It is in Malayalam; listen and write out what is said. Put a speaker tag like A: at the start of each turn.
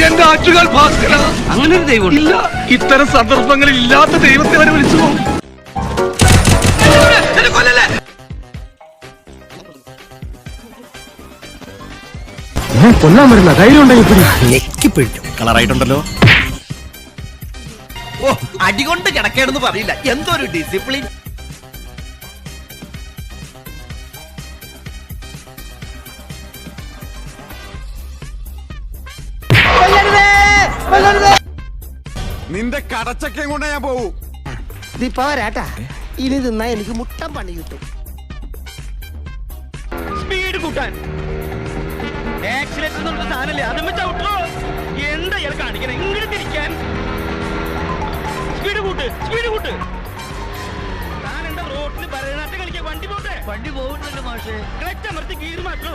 A: എന്റെ ആറ്റുകാൽ ഭാസ്കര,
B: അങ്ങനെ ഒരു ദൈവം
A: ഇല്ല. ഇത്തരം സന്ദർഭങ്ങളിൽ ഇല്ലാത്ത ദൈവത്തെ വരെ വിളിച്ചു പോകും.
C: കൊല്ലാൻ വരുന്ന ധൈര്യം ഉണ്ടെങ്കിൽ
D: നെക്കിപ്പിഴിക്കും. കളറായിട്ടുണ്ടല്ലോ.
B: ഓ, അടികൊണ്ട് കിടക്കേണ്ടെന്ന് പറയില്ല. എന്തൊരു ഡിസിപ്ലിൻ.
D: നിന്റെ കടച്ചക്കയും കൊണ്ട് ഞാൻ പോവൂ.
C: പോരാട്ടാ, ഇനി തിന്നാ എനിക്ക് മുട്ടം പണി കിട്ടും.
B: സ്പീഡ് കൂട്ടാൻ ആക്സിലേറ്റർ എന്നുള്ള സാധനല്ലേ, അതും ചവിട്ടോ. എന്താ ഇയാൾ കാണിക്കണേ? ഇങ്ങനെ തിരിക്കാൻ സ്പീഡ് കൂട്ട്, സ്പീഡ് കൂട്ട്. ഞാൻ എന്താ റോഡിൽ ഭരതനാട്യം കളിക്കാൻ? വണ്ടി പോട്ടെ. വണ്ടി പോകുന്നുണ്ട് മാഷേ. ക്ലച്ച് അമർത്തി ഗീർ മാറ്റൂ.